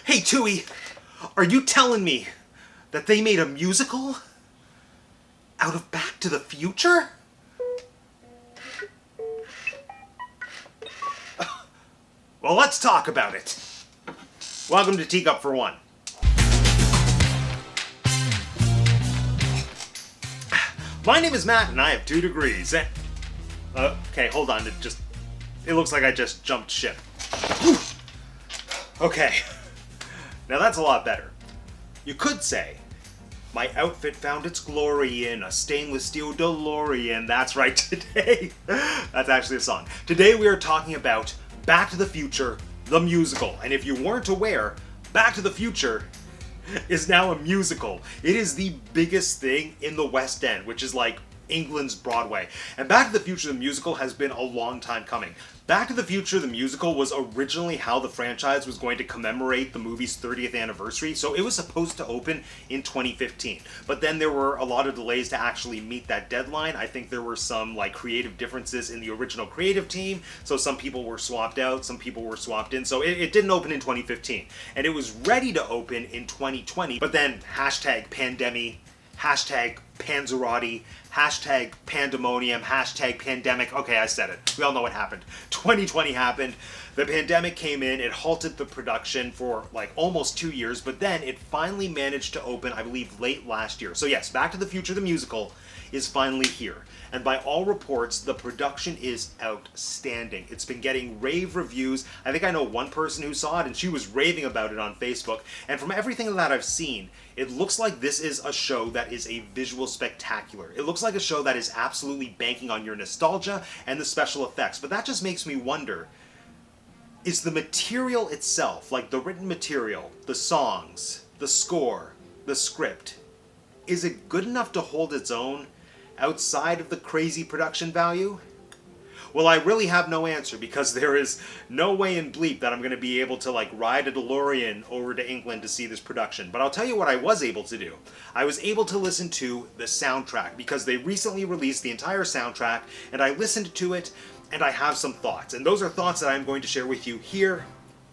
Hey, Tui, are you telling me that they made a musical out of Back to the Future? Well, let's talk about it. Welcome to Teacup for One. My name is Matt, and I have 2 degrees. Okay, hold on. It looks like I just jumped ship. Okay. Now that's a lot better. You could say, my outfit found its glory in a stainless steel DeLorean. That's right, today. That's actually a song. Today we are talking about Back to the Future, the musical. And if you weren't aware, Back to the Future is now a musical. It is the biggest thing in the West End, which is like England's Broadway. And Back to the Future the musical has been a long time coming. Back to the Future the musical was originally how the franchise was going to commemorate the movie's 30th anniversary, so it was supposed to open in 2015. But then there were a lot of delays to actually meet that deadline. I think there were some creative differences in the original creative team, so some people were swapped out, some people were swapped in, so it didn't open in 2015. And it was ready to open in 2020, but then #pandemic, #Panzerotti, #pandemonium, #pandemic. Okay, I said it. We all know what happened. 2020 happened. The pandemic came in. It halted the production for almost 2 years, but then it finally managed to open, I believe, late last year. So yes, Back to the Future the musical is finally here. And by all reports, the production is outstanding. It's been getting rave reviews. I think I know one person who saw it, and she was raving about it on Facebook. And from everything that I've seen, it looks like this is a show that is a visual spectacular. It looks like a show that is absolutely banking on your nostalgia and the special effects. But that just makes me wonder, is the material itself, the written material, the songs, the score, the script, is it good enough to hold its own outside of the crazy production value? Well, I really have no answer, because there is no way in bleep that I'm going to be able to ride a DeLorean over to England to see this production. But I'll tell you what I was able to do. I was able to listen to the soundtrack, because they recently released the entire soundtrack, and I listened to it, and I have some thoughts. And those are thoughts that I'm going to share with you here,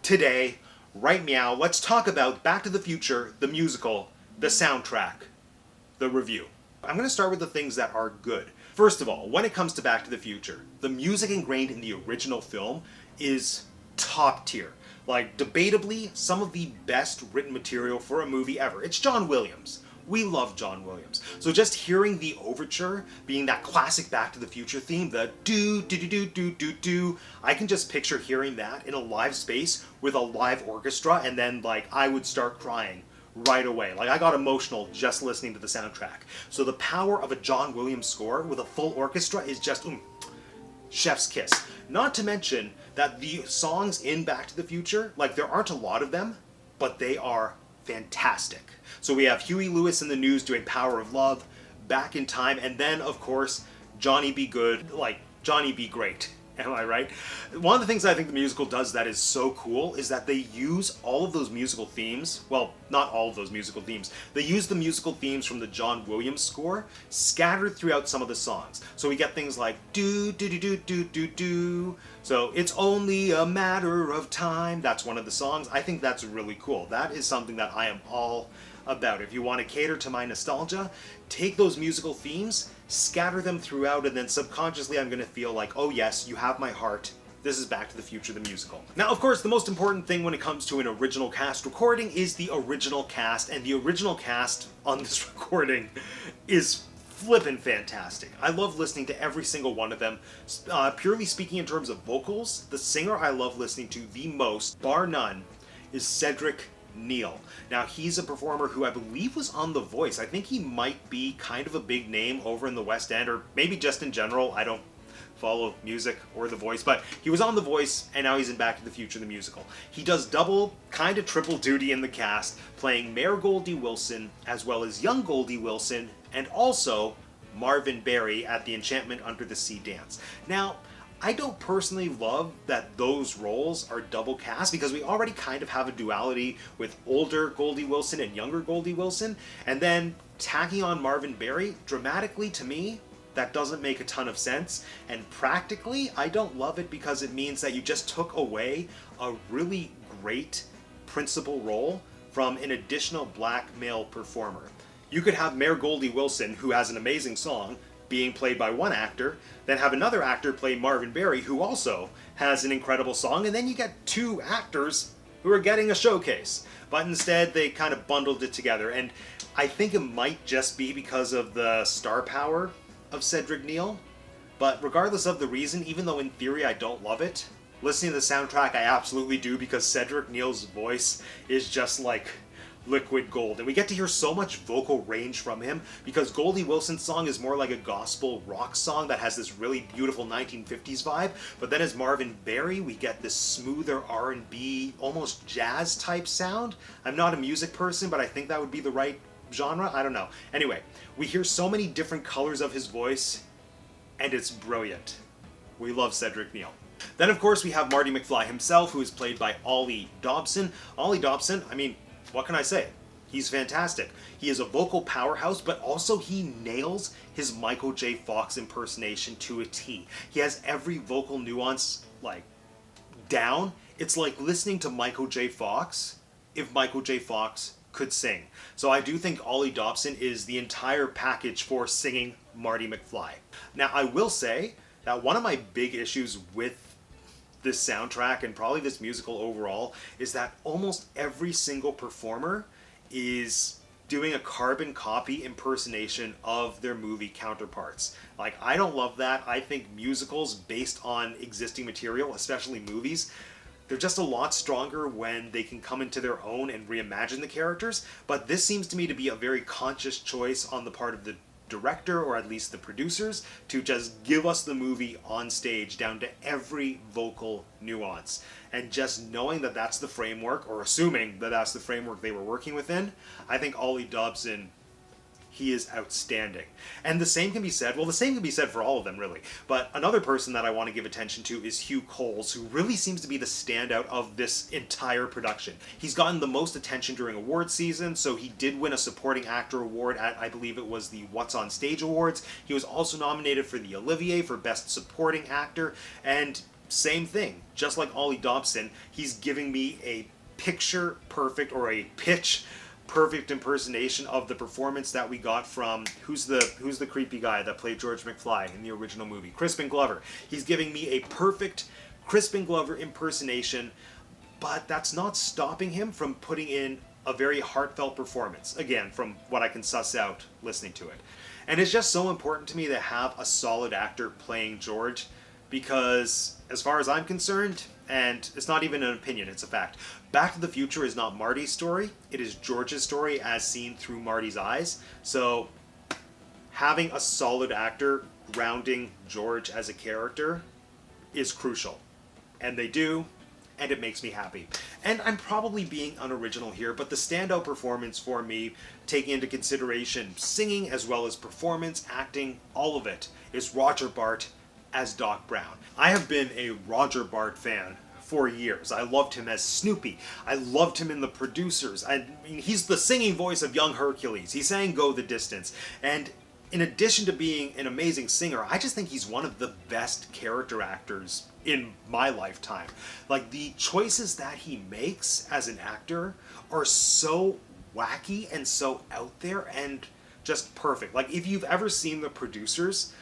today, right meow. Let's talk about Back to the Future, the musical, the soundtrack, the review. I'm going to start with the things that are good. First of all, when it comes to Back to the Future, the music ingrained in the original film is top tier. Debatably, some of the best written material for a movie ever. It's John Williams. We love John Williams. So just hearing the overture being that classic Back to the Future theme, the do, I can just picture hearing that in a live space with a live orchestra, and then I would start crying right away. I got emotional just listening to the soundtrack. So the power of a John Williams score with a full orchestra is just chef's kiss. Not to mention that the songs in Back to the Future, there aren't a lot of them, but they are fantastic. So we have Huey Lewis in the News doing Power of Love, Back in Time, and then of course Johnny Be Good, Johnny Be Great. Am I right? One of the things I think the musical does that is so cool is that they use all of those musical themes. Well, not all of those musical themes. They use the musical themes from the John Williams score scattered throughout some of the songs. So we get things like do do do do do do do. So it's only a matter of time. That's one of the songs. I think that's really cool. That is something that I am all about. If you want to cater to my nostalgia, take those musical themes, scatter them throughout, and then subconsciously I'm going to feel oh yes, you have my heart. This is Back to the Future, the musical. Now, of course, the most important thing when it comes to an original cast recording is the original cast, and the original cast on this recording is flippin' fantastic. I love listening to every single one of them. Purely speaking in terms of vocals, the singer I love listening to the most, bar none, is Cedric Neal. Now, he's a performer who I believe was on The Voice. I think he might be kind of a big name over in the West End, or maybe just in general. I don't follow music or The Voice, but he was on The Voice, and now he's in Back to the Future, the musical. He does double, kind of triple duty in the cast, playing Mayor Goldie Wilson, as well as young Goldie Wilson, and also Marvin Berry at the Enchantment Under the Sea dance. Now, I don't personally love that those roles are double cast, because we already kind of have a duality with older Goldie Wilson and younger Goldie Wilson, and then tacking on Marvin Berry, dramatically to me, that doesn't make a ton of sense, and practically, I don't love it, because it means that you just took away a really great principal role from an additional black male performer. You could have Mayor Goldie Wilson, who has an amazing song, being played by one actor, then have another actor play Marvin Berry, who also has an incredible song, and then you get two actors who are getting a showcase. But instead, they kind of bundled it together, and I think it might just be because of the star power of Cedric Neal. But regardless of the reason, even though in theory I don't love it, listening to the soundtrack I absolutely do, because Cedric Neal's voice is just like liquid gold. And we get to hear so much vocal range from him, because Goldie Wilson's song is more like a gospel rock song that has this really beautiful 1950s vibe. But then as Marvin Berry, we get this smoother R&B, almost jazz type sound. I'm not a music person, but I think that would be the right genre. I don't know. Anyway, we hear so many different colors of his voice, and it's brilliant. We love Cedric Neal. Then of course we have Marty McFly himself, who is played by Olly Dobson. Olly Dobson, I mean, what can I say? He's fantastic. He is a vocal powerhouse, but also he nails his Michael J. Fox impersonation to a T. He has every vocal nuance, like, down. It's like listening to Michael J. Fox if Michael J. Fox could sing. So I do think Olly Dobson is the entire package for singing Marty McFly. Now, I will say that one of my big issues with this soundtrack and probably this musical overall is that almost every single performer is doing a carbon copy impersonation of their movie counterparts. Like, I don't love that. I think musicals based on existing material, especially movies, they're just a lot stronger when they can come into their own and reimagine the characters. But this seems to me to be a very conscious choice on the part of the director, or at least the producers, to just give us the movie on stage down to every vocal nuance. And just knowing that that's the framework, or assuming that that's the framework they were working within, I think Olly Dobson, he is outstanding. And the same can be said for all of them, really. But another person that I want to give attention to is Hugh Coles, who really seems to be the standout of this entire production. He's gotten the most attention during award season, so he did win a supporting actor award at, I believe it was the What's on Stage Awards. He was also nominated for the Olivier for Best Supporting Actor, and same thing, just like Olly Dobson, he's giving me a picture perfect, or a pitch perfect impersonation of the performance that we got from who's the creepy guy that played George McFly in the original movie, Crispin Glover. He's giving me a perfect Crispin Glover impersonation, but that's not stopping him from putting in a very heartfelt performance, again, from what I can suss out listening to it. And it's just so important to me to have a solid actor playing George, because as far as I'm concerned, and it's not even an opinion, it's a fact, Back to the Future is not Marty's story, it is George's story as seen through Marty's eyes. So having a solid actor grounding George as a character is crucial. And they do, and it makes me happy. And I'm probably being unoriginal here, but the standout performance for me, taking into consideration singing as well as performance, acting, all of it, is Roger Bart as Doc Brown. I have been a Roger Bart fan for years. I loved him as Snoopy. I loved him in The Producers. I mean, he's the singing voice of young Hercules. He sang Go the Distance. And in addition to being an amazing singer, I just think he's one of the best character actors in my lifetime. Like, the choices that he makes as an actor are so wacky and so out there and just perfect. Like, if you've ever seen The Producers,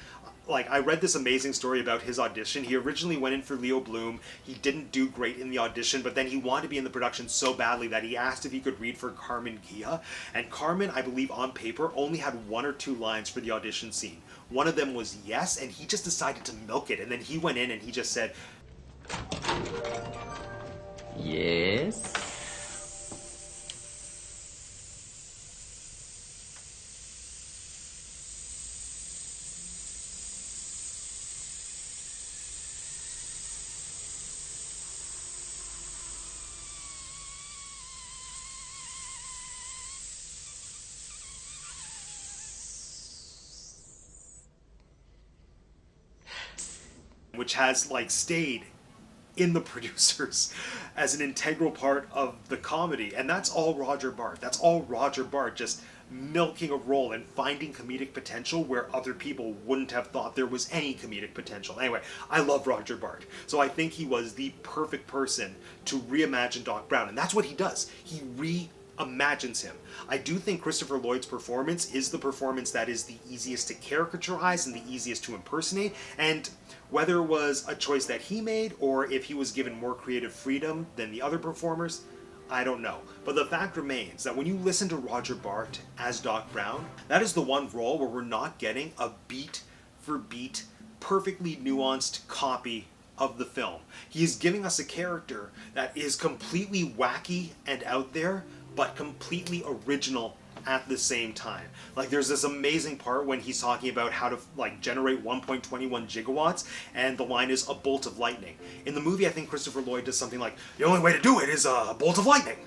like, I read this amazing story about his audition. He originally went in for Leo Bloom. He didn't do great in the audition, but then he wanted to be in the production so badly that he asked if he could read for Carmen Gia. And Carmen, I believe on paper, only had 1 or 2 lines for the audition scene. One of them was yes, and he just decided to milk it. And then he went in and he just said, Yes? which has like stayed in The Producers as an integral part of the comedy. And that's all Roger Bart. That's all Roger Bart, just milking a role and finding comedic potential where other people wouldn't have thought there was any comedic potential. Anyway, I love Roger Bart. So I think he was the perfect person to reimagine Doc Brown. And that's what he does. He reimagines him. I do think Christopher Lloyd's performance is the performance that is the easiest to caricaturize and the easiest to impersonate. And whether it was a choice that he made or if he was given more creative freedom than the other performers, I don't know. But the fact remains that when you listen to Roger Bart as Doc Brown, that is the one role where we're not getting a beat for beat, perfectly nuanced copy of the film. He is giving us a character that is completely wacky and out there, but completely original at the same time. Like, there's this amazing part when he's talking about how to generate 1.21 gigawatts, and the line is a bolt of lightning. In the movie, I think Christopher Lloyd does something like, the only way to do it is a bolt of lightning.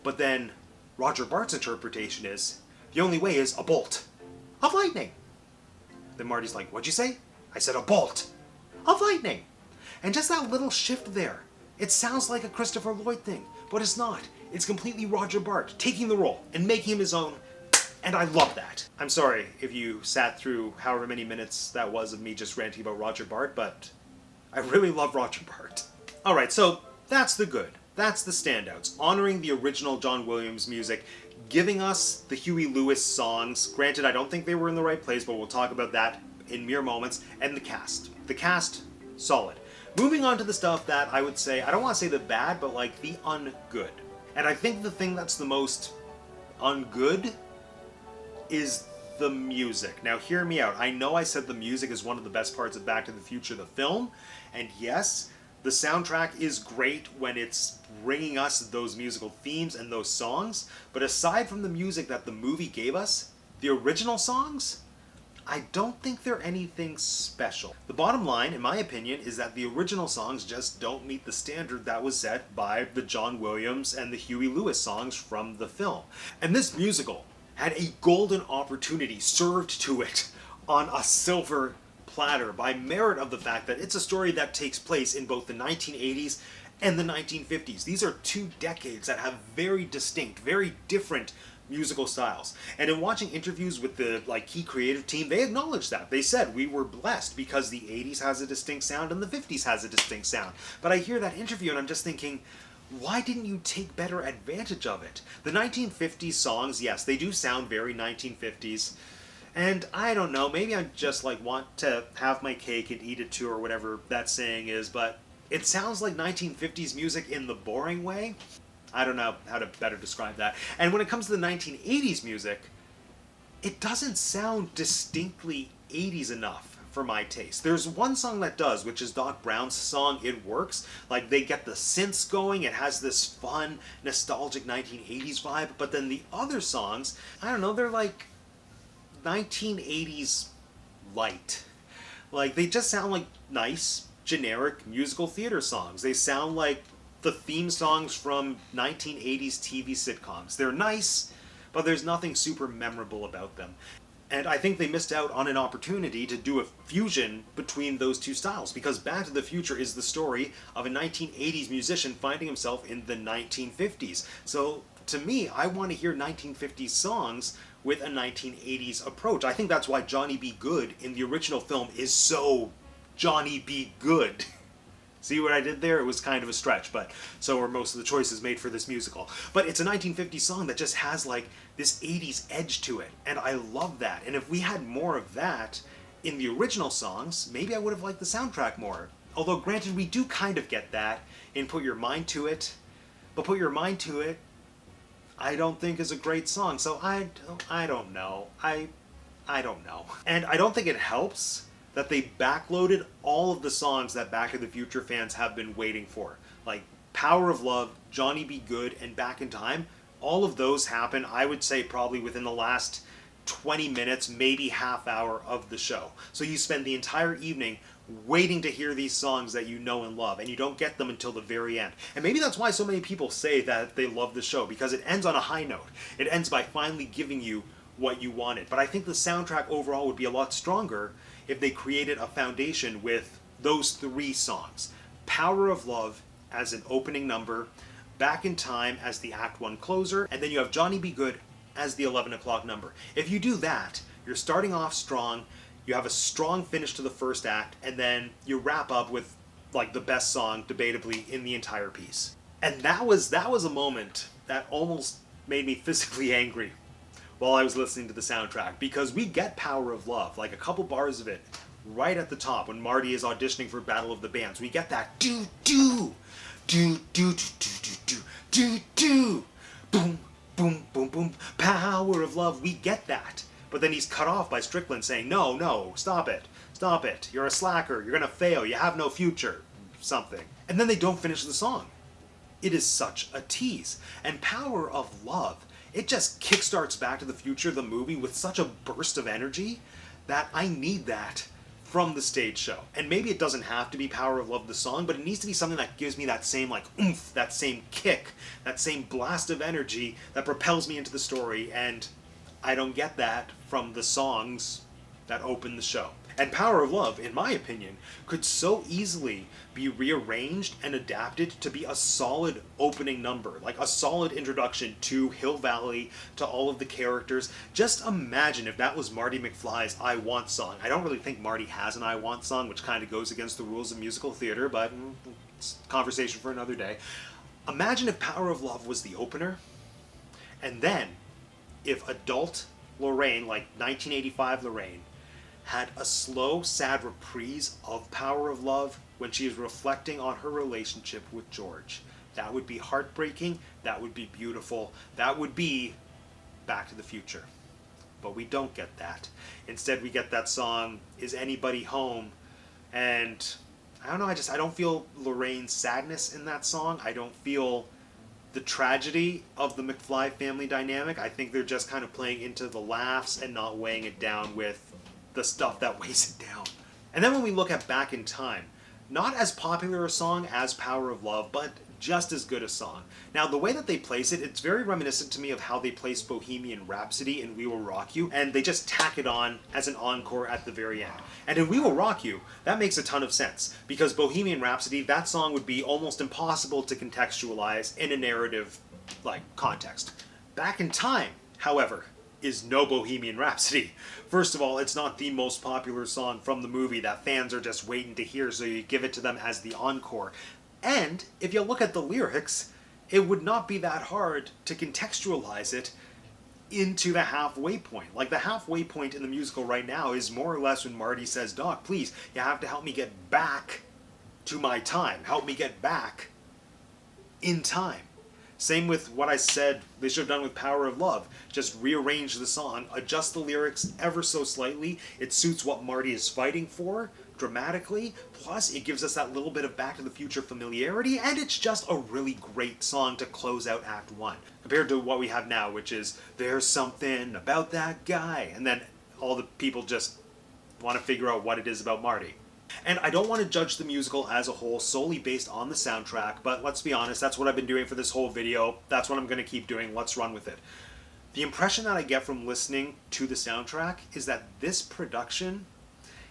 But then Roger Bart's interpretation is, the only way is a bolt of lightning. Then Marty's like, what'd you say? I said a bolt of lightning. And just that little shift there, it sounds like a Christopher Lloyd thing, but it's not. It's completely Roger Bart taking the role and making him his own, and I love that. I'm sorry if you sat through however many minutes that was of me just ranting about Roger Bart, but I really love Roger Bart. Alright, so that's the good. That's the standouts. Honoring the original John Williams music, giving us the Huey Lewis songs. Granted, I don't think they were in the right place, but we'll talk about that in mere moments. And the cast. The cast, solid. Moving on to the stuff that I would say, I don't want to say the bad, but the ungood. And I think the thing that's the most ungood is the music. Now, hear me out. I know I said the music is one of the best parts of Back to the Future, the film, and yes, the soundtrack is great when it's bringing us those musical themes and those songs, but aside from the music that the movie gave us, the original songs, I don't think they're anything special. The bottom line, in my opinion, is that the original songs just don't meet the standard that was set by the John Williams and the Huey Lewis songs from the film. And this musical had a golden opportunity served to it on a silver platter by merit of the fact that it's a story that takes place in both the 1980s and the 1950s. These are two decades that have very distinct, very different musical styles. And in watching interviews with the key creative team, they acknowledged that. They said, we were blessed because the 80s has a distinct sound and the 50s has a distinct sound. But I hear that interview and I'm just thinking, why didn't you take better advantage of it? The 1950s songs, yes, they do sound very 1950s. And I don't know, maybe I just want to have my cake and eat it too, or whatever that saying is, but it sounds like 1950s music in the boring way. I don't know how to better describe that. And when it comes to the 1980s music, it doesn't sound distinctly 80s enough for my taste. There's one song that does, which is Doc Brown's song, It Works. They get the synths going, it has this fun, nostalgic 1980s vibe, but then the other songs, I don't know, they're 1980s light. They just sound like nice, generic musical theater songs. They sound like the theme songs from 1980s TV sitcoms. They're nice, but there's nothing super memorable about them. And I think they missed out on an opportunity to do a fusion between those two styles, because Back to the Future is the story of a 1980s musician finding himself in the 1950s. So, to me, I want to hear 1950s songs with a 1980s approach. I think that's why Johnny B. Good in the original film is so Johnny B. Good. See what I did there? It was kind of a stretch, but so are most of the choices made for this musical. But it's a 1950s song that just has this 80s edge to it, and I love that. And if we had more of that in the original songs, maybe I would have liked the soundtrack more. Although granted, we do kind of get that in Put Your Mind to It, but Put Your Mind to It, I don't think is a great song, so I don't know. I don't know. And I don't think it helps that they backloaded all of the songs that Back to the Future fans have been waiting for. Power of Love, Johnny B. Good, and Back in Time. All of those happen, I would say, probably within the last 20 minutes, maybe half hour of the show. So you spend the entire evening waiting to hear these songs that you know and love, and you don't get them until the very end. And maybe that's why so many people say that they love the show, because it ends on a high note. It ends by finally giving you what you wanted. But I think the soundtrack overall would be a lot stronger if they created a foundation with those three songs. Power of Love as an opening number, Back in Time as the Act 1 closer, and then you have Johnny B. Good as the 11 o'clock number. If you do that, you're starting off strong, you have a strong finish to the first act, and then you wrap up with like the best song, debatably, in the entire piece. And that was a moment that almost made me physically angry while I was listening to the soundtrack, because we get Power of Love, like a couple bars of it, right at the top when Marty is auditioning for Battle of the Bands. We get that do do do do do do do do do boom boom boom boom, Power of Love. We get that, but then he's cut off by Strickland saying, no, stop it, you're a slacker, you're gonna fail, you have no future, something. And then they don't finish the song. It is such a tease. And Power of Love, it just kickstarts Back to the Future, the movie, with such a burst of energy that I need that from the stage show. And maybe it doesn't have to be Power of Love the song, but it needs to be something that gives me that same like oomph, that same kick, that same blast of energy that propels me into the story, and I don't get that from the songs that open the show. And Power of Love, in my opinion, could so easily be rearranged and adapted to be a solid opening number, like a solid introduction to Hill Valley, to all of the characters. Just imagine if that was Marty McFly's I Want song. I don't really think Marty has an I Want song, which kind of goes against the rules of musical theater, but it's a conversation for another day. Imagine if Power of Love was the opener, and then if adult Lorraine, like 1985 Lorraine, had a slow, sad reprise of Power of Love when she is reflecting on her relationship with George. That would be heartbreaking, that would be beautiful, that would be Back to the Future. But we don't get that. Instead, we get that song, Is Anybody Home? And I don't know, I don't feel Lorraine's sadness in that song. I don't feel the tragedy of the McFly family dynamic. I think they're just kind of playing into the laughs and not weighing it down with the stuff that weighs it down. And then when we look at Back in Time, not as popular a song as Power of Love, but just as good a song. Now, the way that they place it, it's very reminiscent to me of how they place Bohemian Rhapsody in We Will Rock You, and they just tack it on as an encore at the very end. And in We Will Rock You, that makes a ton of sense, because Bohemian Rhapsody, that song would be almost impossible to contextualize in a narrative, like, context. Back in Time, however, is no Bohemian Rhapsody. First of all, it's not the most popular song from the movie that fans are just waiting to hear, so you give it to them as the encore. And if you look at the lyrics, it would not be that hard to contextualize it into the halfway point. Like, the halfway point in the musical right now is more or less when Marty says, Doc, please, you have to help me get back to my time. Help me get back in time. Same with what I said they should have done with Power of Love. Just rearrange the song, adjust the lyrics ever so slightly. It suits what Marty is fighting for dramatically. Plus, it gives us that little bit of Back to the Future familiarity, and it's just a really great song to close out Act 1. Compared to what we have now, which is, there's something about that guy. And then all the people just want to figure out what it is about Marty. And I don't want to judge the musical as a whole solely based on the soundtrack, but let's be honest, that's what I've been doing for this whole video. That's what I'm going to keep doing. Let's run with it. The impression that I get from listening to the soundtrack is that this production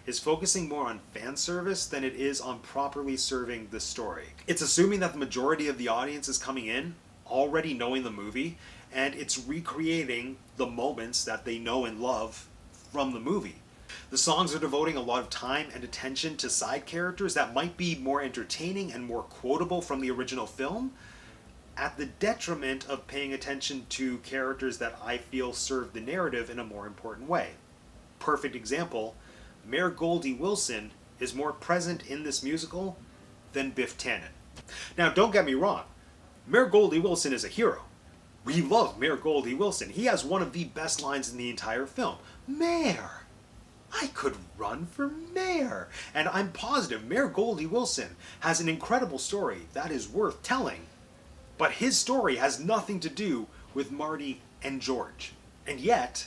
is focusing more on fan service than it is on properly serving the story. It's assuming that the majority of the audience is coming in already knowing the movie, and it's recreating the moments that they know and love from the movie. The songs are devoting a lot of time and attention to side characters that might be more entertaining and more quotable from the original film, at the detriment of paying attention to characters that I feel serve the narrative in a more important way. Perfect example, Mayor Goldie Wilson is more present in this musical than Biff Tannen. Now, don't get me wrong, Mayor Goldie Wilson is a hero. We love Mayor Goldie Wilson. He has one of the best lines in the entire film. Mayor! I could run for mayor. And I'm positive Mayor Goldie Wilson has an incredible story that is worth telling. But his story has nothing to do with Marty and George. And yet,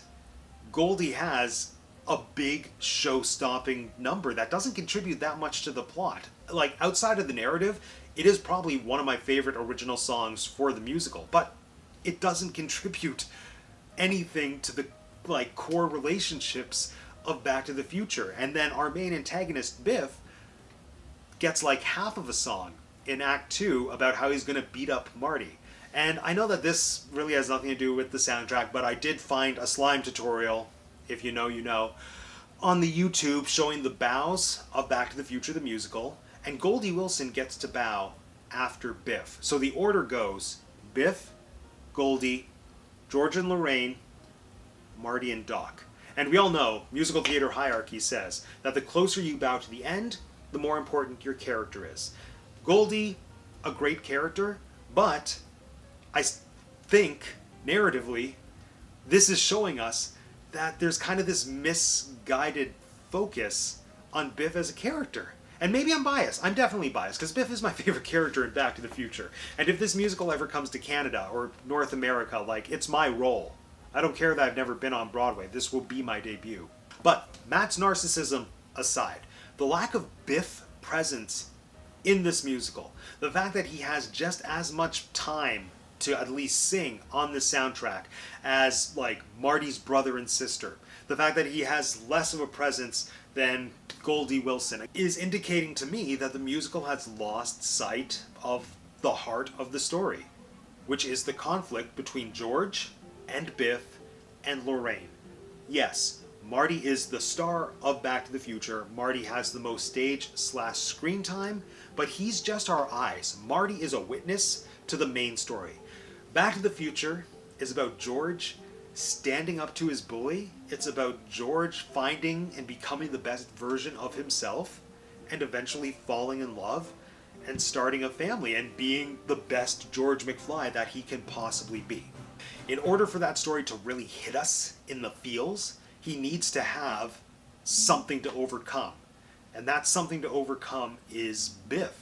Goldie has a big show-stopping number that doesn't contribute that much to the plot. Like, outside of the narrative, it is probably one of my favorite original songs for the musical, but it doesn't contribute anything to the, like, core relationships of Back to the Future. And then our main antagonist, Biff, gets like half of a song in Act 2 about how he's going to beat up Marty. And I know that this really has nothing to do with the soundtrack, but I did find a slime tutorial, if you know, you know, on the YouTube showing the bows of Back to the Future the musical, and Goldie Wilson gets to bow after Biff. So the order goes Biff, Goldie, George and Lorraine, Marty and Doc. And we all know musical theater hierarchy says that the closer you bow to the end, the more important your character is. Goldie, a great character, but I think, narratively, this is showing us that there's kind of this misguided focus on Biff as a character. And maybe I'm biased. I'm definitely biased, because Biff is my favorite character in Back to the Future. And if this musical ever comes to Canada or North America, like, it's my role. I don't care that I've never been on Broadway. This will be my debut. But Matt's narcissism aside, the lack of Biff presence in this musical, the fact that he has just as much time to at least sing on the soundtrack as, like, Marty's brother and sister, the fact that he has less of a presence than Goldie Wilson is indicating to me that the musical has lost sight of the heart of the story, which is the conflict between George and Biff and Lorraine. Yes, Marty is the star of Back to the Future. Marty has the most stage/screen time, but he's just our eyes. Marty is a witness to the main story. Back to the Future is about George standing up to his bully. It's about George finding and becoming the best version of himself and eventually falling in love and starting a family and being the best George McFly that he can possibly be. In order for that story to really hit us in the feels, he needs to have something to overcome. And that something to overcome is Biff.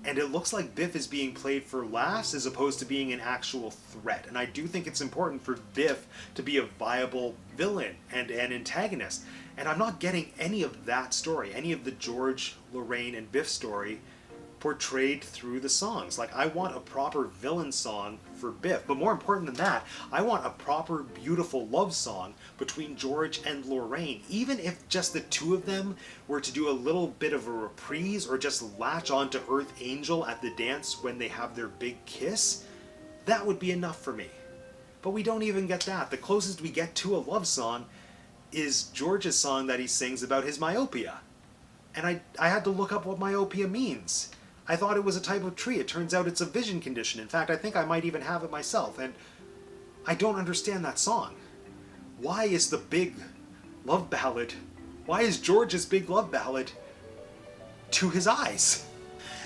And it looks like Biff is being played for laughs as opposed to being an actual threat. And I do think it's important for Biff to be a viable villain and an antagonist. And I'm not getting any of that story, any of the George, Lorraine, and Biff story portrayed through the songs. Like, I want a proper villain song for Biff, but more important than that, I want a proper, beautiful love song between George and Lorraine. Even if just the two of them were to do a little bit of a reprise or just latch on to Earth Angel at the dance when they have their big kiss, that would be enough for me. But we don't even get that. The closest we get to a love song is George's song that he sings about his myopia. And I had to look up what myopia means. I thought it was a type of tree. It turns out it's a vision condition. In fact, I think I might even have it myself. And I don't understand that song. Why is the big love ballad, why is George's big love ballad to his eyes?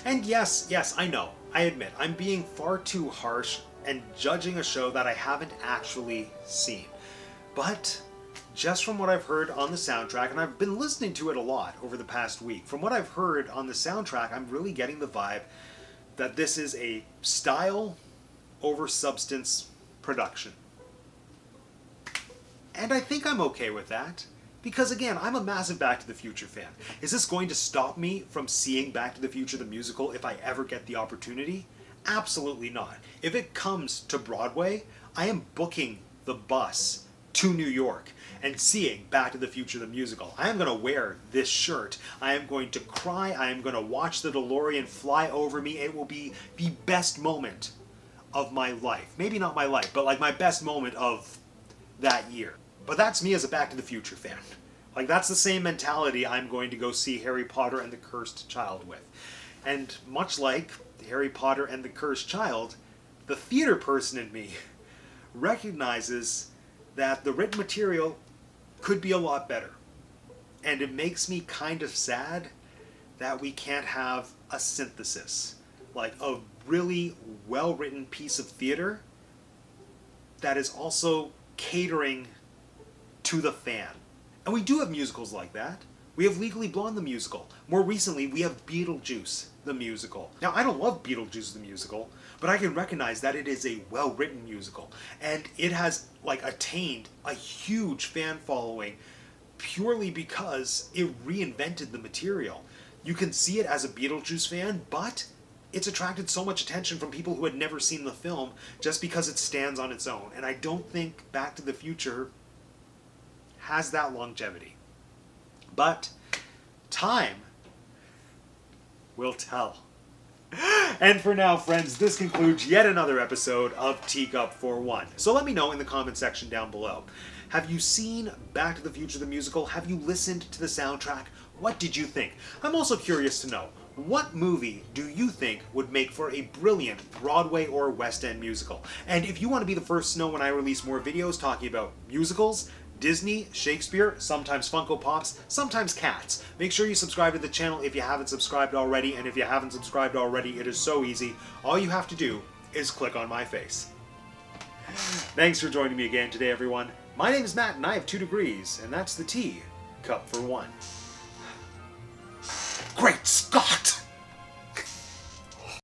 And yes, I know, I admit, I'm being far too harsh and judging a show that I haven't actually seen. But just from what I've heard on the soundtrack, and I've been listening to it a lot over the past week, from what I've heard on the soundtrack, I'm really getting the vibe that this is a style over substance production. And I think I'm okay with that. Because again, I'm a massive Back to the Future fan. Is this going to stop me from seeing Back to the Future the musical if I ever get the opportunity? Absolutely not. If it comes to Broadway, I am booking the bus to New York and seeing Back to the Future the musical. I am going to wear this shirt. I am going to cry. I am going to watch the DeLorean fly over me. It will be the best moment of my life. Maybe not my life, but like my best moment of that year. But that's me as a Back to the Future fan. Like, that's the same mentality I'm going to go see Harry Potter and the Cursed Child with. And much like Harry Potter and the Cursed Child, the theater person in me recognizes that the written material could be a lot better. And it makes me kind of sad that we can't have a synthesis. Like a really well-written piece of theater that is also catering to the fan. And we do have musicals like that. We have Legally Blonde the musical. More recently, we have Beetlejuice the musical. Now, I don't love Beetlejuice the musical, but I can recognize that it is a well-written musical. And it has, like, attained a huge fan following purely because it reinvented the material. You can see it as a Beetlejuice fan, but it's attracted so much attention from people who had never seen the film just because it stands on its own. And I don't think Back to the Future has that longevity. But time will tell. And for now, friends, this concludes yet another episode of Teacup for One. So let me know in the comment section down below. Have you seen Back to the Future the musical? Have you listened to the soundtrack? What did you think? I'm also curious to know, what movie do you think would make for a brilliant Broadway or West End musical? And if you want to be the first to know when I release more videos talking about musicals, Disney, Shakespeare, sometimes Funko Pops, sometimes cats, make sure you subscribe to the channel if you haven't subscribed already, and if you haven't subscribed already, it is so easy. All you have to do is click on my face. Thanks for joining me again today, everyone. My name is Matt, and I have 2 degrees, and that's the Teacup for One. Great Scott!